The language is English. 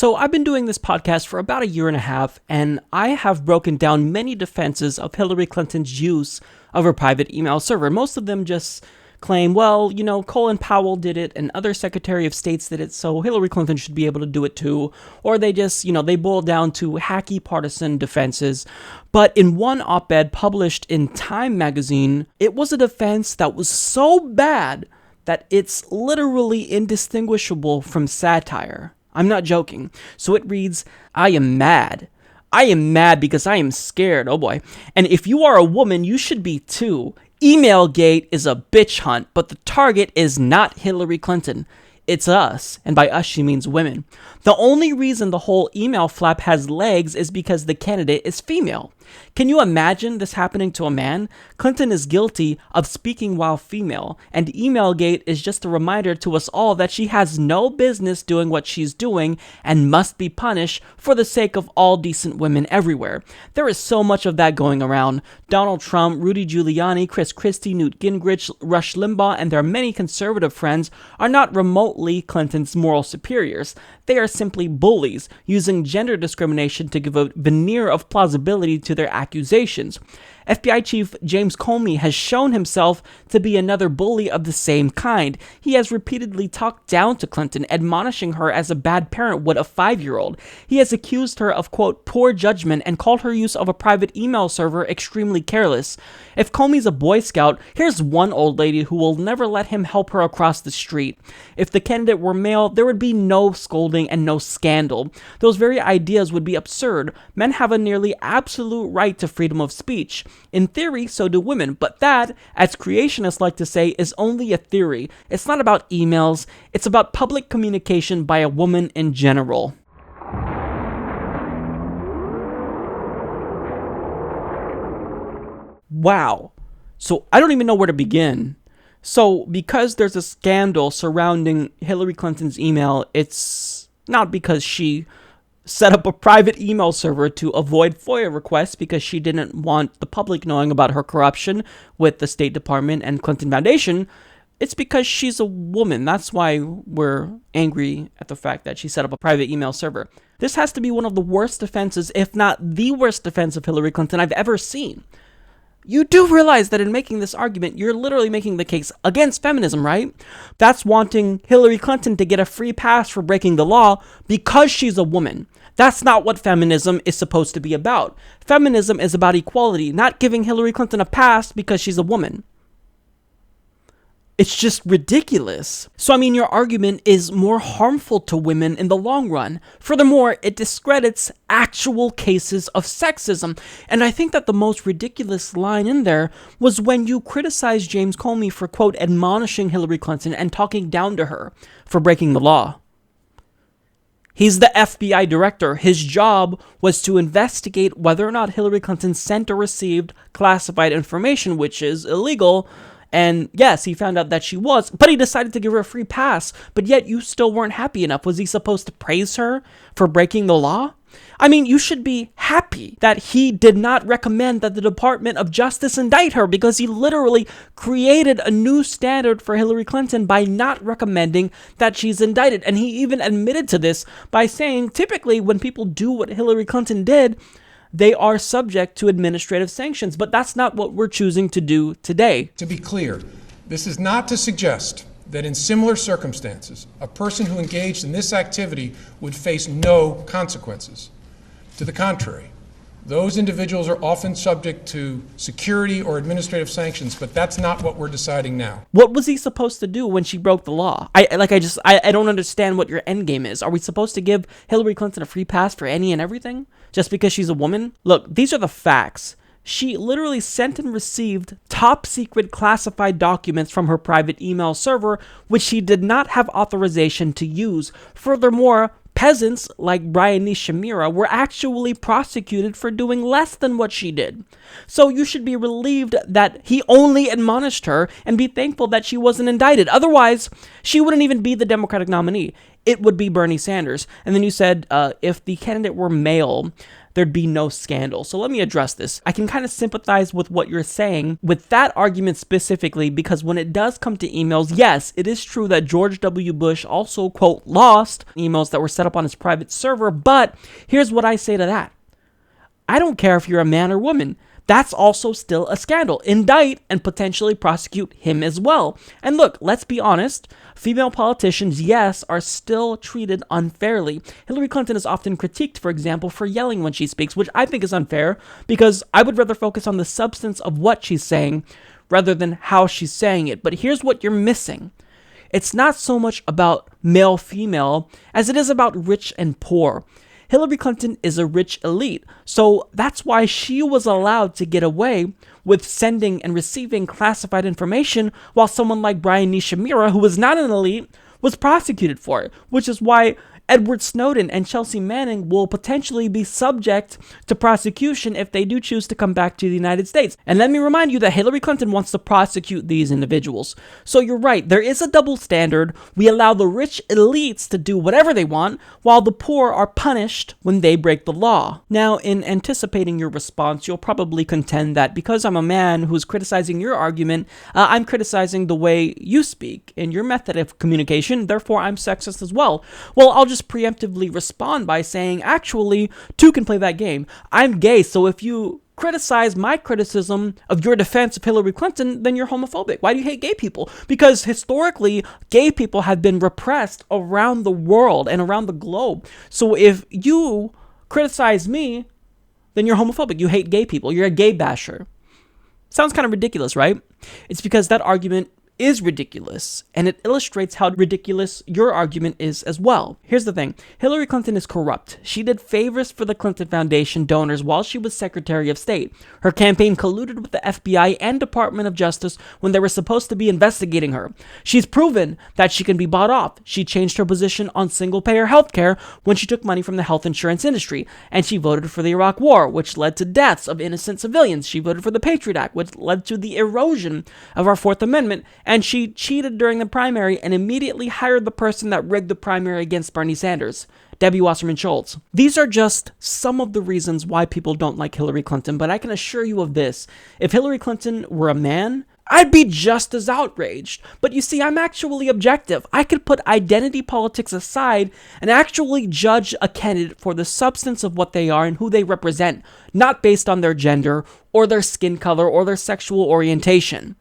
So I've been doing this podcast for about a year and a half, and I have broken down many defenses of Hillary Clinton's use of her private email server. Most of them just claim, well, Colin Powell did it and other Secretary of States did it, so Hillary Clinton should be able to do it too. Or they just, they boil down to hacky partisan defenses. But in one op-ed published in Time magazine, it was a defense that was so bad that it's literally indistinguishable from satire. I'm not joking. So it reads, I am mad. I am mad because I am scared. Oh boy. And if you are a woman, you should be too. Emailgate is a bitch hunt, but the target is not Hillary Clinton. It's us, and by us she means women. The only reason the whole email flap has legs is because the candidate is female. Can you imagine this happening to a man? Clinton is guilty of speaking while female, and Emailgate is just a reminder to us all that she has no business doing what she's doing and must be punished for the sake of all decent women everywhere. There is so much of that going around. Donald Trump, Rudy Giuliani, Chris Christie, Newt Gingrich, Rush Limbaugh, and their many conservative friends are not remotely Clinton's moral superiors. They are simply bullies, using gender discrimination to give a veneer of plausibility to their accusations. FBI Chief James Comey has shown himself to be another bully of the same kind. He has repeatedly talked down to Clinton, admonishing her as a bad parent would a 5-year-old. He has accused her of, quote, poor judgment and called her use of a private email server extremely careless. If Comey's a Boy Scout, here's one old lady who will never let him help her across the street. If the candidate were male, there would be no scolding and no scandal. Those very ideas would be absurd. Men have a nearly absolute right to freedom of speech. In theory, so do women, but that, as creationists like to say, is only a theory. It's not about emails, it's about public communication by a woman in general. Wow. So I don't even know where to begin. So because there's a scandal surrounding Hillary Clinton's email, it's not because she set up a private email server to avoid FOIA requests because she didn't want the public knowing about her corruption with the State Department and Clinton Foundation. It's because she's a woman. That's why we're angry at the fact that she set up a private email server. This has to be one of the worst defenses, if not the worst defense of Hillary Clinton I've ever seen. You do realize that in making this argument, you're literally making the case against feminism, right? That's wanting Hillary Clinton to get a free pass for breaking the law because she's a woman. That's not what feminism is supposed to be about. Feminism is about equality, not giving Hillary Clinton a pass because she's a woman. It's just ridiculous. So, your argument is more harmful to women in the long run. Furthermore, it discredits actual cases of sexism. And I think that the most ridiculous line in there was when you criticized James Comey for, quote, admonishing Hillary Clinton and talking down to her for breaking the law. He's the FBI director. His job was to investigate whether or not Hillary Clinton sent or received classified information, which is illegal. And yes, he found out that she was, but he decided to give her a free pass. But yet you still weren't happy enough. Was he supposed to praise her for breaking the law? You should be happy that he did not recommend that the Department of Justice indict her, because he literally created a new standard for Hillary Clinton by not recommending that she's indicted. And he even admitted to this by saying, typically when people do what Hillary Clinton did, they are subject to administrative sanctions, but that's not what we're choosing to do today. To be clear, this is not to suggest that in similar circumstances, a person who engaged in this activity would face no consequences. To the contrary, those individuals are often subject to security or administrative sanctions, but that's not what we're deciding now. What was he supposed to do when she broke the law? I don't understand what your end game is. Are we supposed to give Hillary Clinton a free pass for any and everything just because she's a woman? Look, these are the facts. She literally sent and received top secret classified documents from her private email server, which she did not have authorization to use. Furthermore, peasants like Brian Nishamira were actually prosecuted for doing less than what she did. So you should be relieved that he only admonished her and be thankful that she wasn't indicted. Otherwise, she wouldn't even be the Democratic nominee. It would be Bernie Sanders. And then you said if the candidate were male, there'd be no scandal. So let me address this. I can kind of sympathize with what you're saying with that argument specifically, because when it does come to emails, yes, it is true that George W. Bush also, quote, lost emails that were set up on his private server, but here's what I say to that. I don't care if you're a man or woman. That's also still a scandal. Indict and potentially prosecute him as well. And look, let's be honest, female politicians, yes, are still treated unfairly. Hillary Clinton is often critiqued, for example, for yelling when she speaks, which I think is unfair, because I would rather focus on the substance of what she's saying rather than how she's saying it. But here's what you're missing. It's not so much about male-female as it is about rich and poor. Hillary Clinton is a rich elite, so that's why she was allowed to get away with sending and receiving classified information, while someone like Brian Nishimura, who was not an elite, was prosecuted for it, which is why Edward Snowden and Chelsea Manning will potentially be subject to prosecution if they do choose to come back to the United States. And let me remind you that Hillary Clinton wants to prosecute these individuals. So you're right, there is a double standard. We allow the rich elites to do whatever they want, while the poor are punished when they break the law. Now, in anticipating your response, you'll probably contend that because I'm a man who's criticizing your argument, I'm criticizing the way you speak and your method of communication, therefore I'm sexist as well. Well, I'll just preemptively respond by saying, actually, two can play that game. I'm gay, so if you criticize my criticism of your defense of Hillary Clinton, then you're homophobic. Why do you hate gay people? Because historically, gay people have been repressed around the world and around the globe. So if you criticize me, then you're homophobic. You hate gay people. You're a gay basher. Sounds kind of ridiculous, right? It's because that argument is ridiculous, and it illustrates how ridiculous your argument is as well. Here's the thing. Hillary Clinton is corrupt. She did favors for the Clinton Foundation donors while she was Secretary of State. Her campaign colluded with the FBI and Department of Justice when they were supposed to be investigating her. She's proven that she can be bought off. She changed her position on single-payer healthcare when she took money from the health insurance industry, and she voted for the Iraq War, which led to deaths of innocent civilians. She voted for the Patriot Act, which led to the erosion of our Fourth Amendment, and she cheated during the primary and immediately hired the person that rigged the primary against Bernie Sanders, Debbie Wasserman Schultz. These are just some of the reasons why people don't like Hillary Clinton, but I can assure you of this. If Hillary Clinton were a man, I'd be just as outraged. But you see, I'm actually objective. I could put identity politics aside and actually judge a candidate for the substance of what they are and who they represent, not based on their gender or their skin color or their sexual orientation.